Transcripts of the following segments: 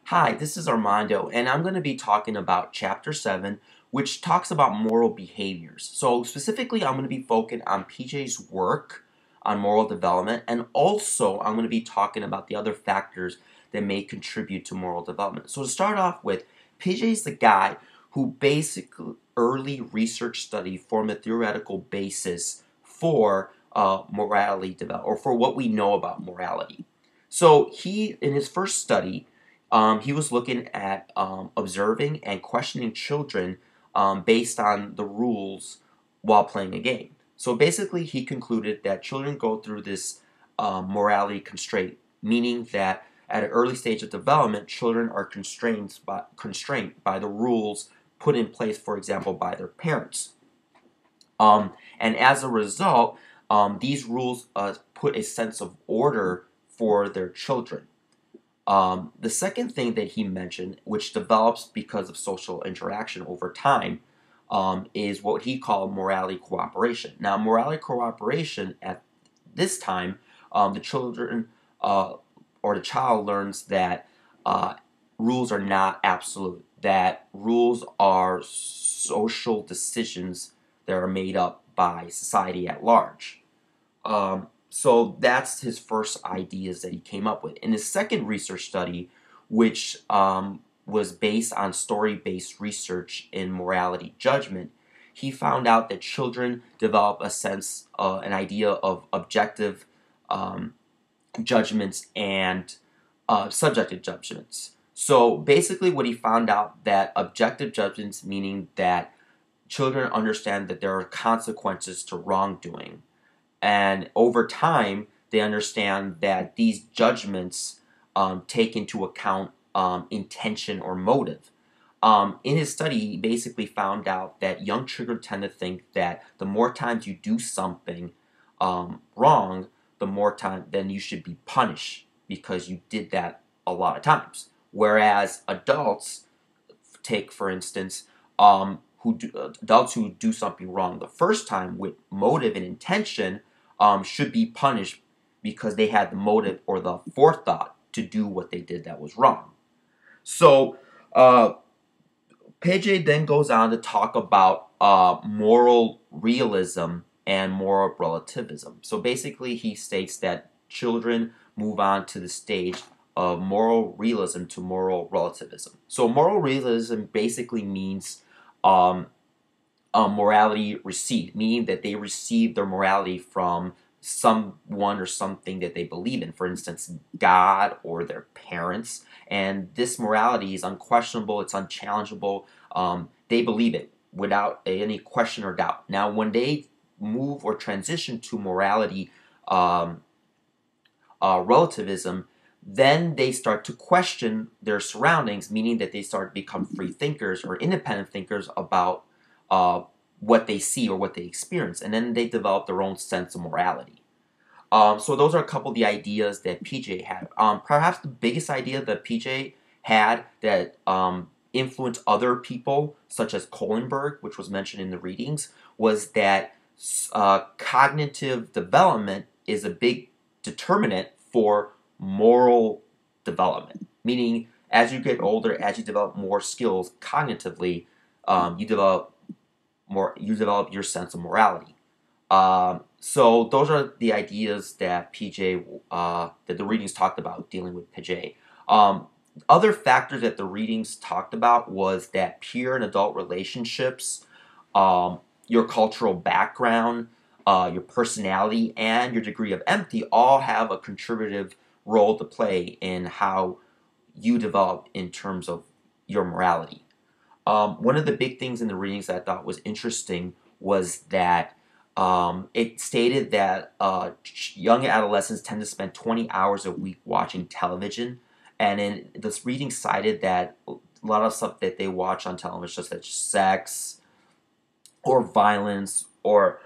Hi, this is Armando, and I'm going to be talking about Chapter 7, which talks about moral behaviors. So, specifically, I'm going to be focused on PJ's work on moral development, and also I'm going to be talking about the other factors that may contribute to moral development. So, to start off with, PJ's the guy who basically early research study formed a theoretical basis for morality develop, or for what we know about morality. So, in his first study, he was looking at observing and questioning children based on the rules while playing a game. So basically, he concluded that children go through this morality constraint, meaning that at an early stage of development, children are constrained by the rules put in place, for example, by their parents. And as a result, these rules put a sense of order for their children. The second thing that he mentioned, which develops because of social interaction over time, is what he called morality cooperation. Now, morality cooperation at this time, the children or the child learns that rules are not absolute, that rules are social decisions that are made up by society at large. So that's his first ideas that he came up with. In his second research study, which was based on story-based research in morality judgment, he found out that children develop a sense, an idea of objective judgments and subjective judgments. So basically what he found out that objective judgments, meaning that children understand that there are consequences to wrongdoing. And over time, they understand that these judgments take into account intention or motive. In his study, he basically found out that young children tend to think that the more times you do something wrong, the more time then you should be punished because you did that a lot of times. Whereas adults, take for instance, adults who do something wrong the first time with motive and intention should be punished because they had the motive or the forethought to do what they did that was wrong. So, Page then goes on to talk about moral realism and moral relativism. So basically, he states that children move on to the stage of moral realism to moral relativism. So moral realism basically means morality received, meaning that they receive their morality from someone or something that they believe in, for instance, God or their parents. And this morality is unquestionable, it's unchallengeable. They believe it without any question or doubt. Now, when they move or transition to morality relativism, then they start to question their surroundings, meaning that they start to become free thinkers or independent thinkers about what they see or what they experience, and then they develop their own sense of morality. So those are a couple of the ideas that PJ had. Perhaps the biggest idea that PJ had that influenced other people, such as Kohlenberg, which was mentioned in the readings, was that cognitive development is a big determinant for moral development. Meaning, as you get older, as you develop more skills cognitively, you develop your sense of morality. So those are the ideas that that the readings talked about dealing with PJ. Other factors that the readings talked about was that peer and adult relationships, your cultural background, your personality, and your degree of empathy all have a contributive role to play in how you develop in terms of your morality. One of the big things in the readings that I thought was interesting was that it stated that young adolescents tend to spend 20 hours a week watching television, and in this reading cited that a lot of stuff that they watch on television, such as sex or violence or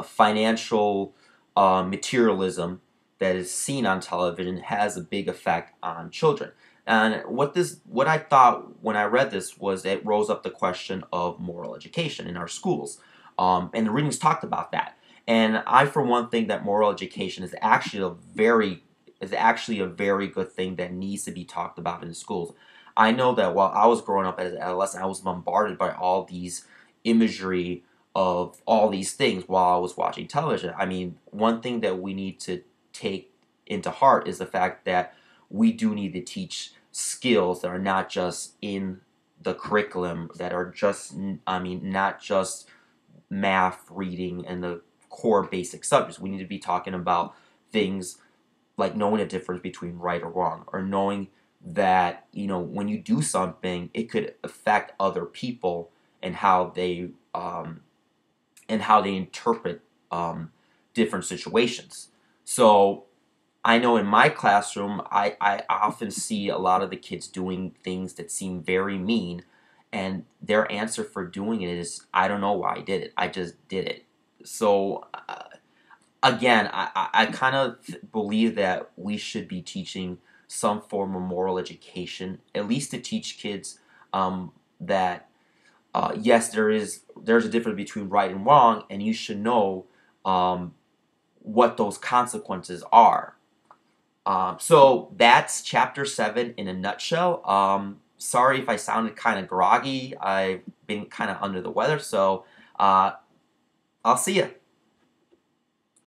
financial materialism that is seen on television, has a big effect on children. And what I thought when I read this was it rose up the question of moral education in our schools. And the readings talked about that. And I, for one, think that moral education is actually a very is actually a very good thing that needs to be talked about in schools. I know that while I was growing up as an adolescent, I was bombarded by all these imagery of all these things while I was watching television. I mean, one thing that we need to take into heart is the fact that we do need to teach skills that are not just in the curriculum, that are just, I mean, not just math, reading, and the core basic subjects. We need to be talking about things like knowing the difference between right or wrong, or knowing that, you know, when you do something, it could affect other people and how they interpret different situations. So I know in my classroom, I often see a lot of the kids doing things that seem very mean, and their answer for doing it is, I don't know why I did it. I just did it. So, again, I kind of believe that we should be teaching some form of moral education, at least to teach kids that yes, there's a difference between right and wrong, and you should know what those consequences are. So that's chapter 7 in a nutshell. Sorry if I sounded kind of groggy. I've been kind of under the weather, so I'll see you.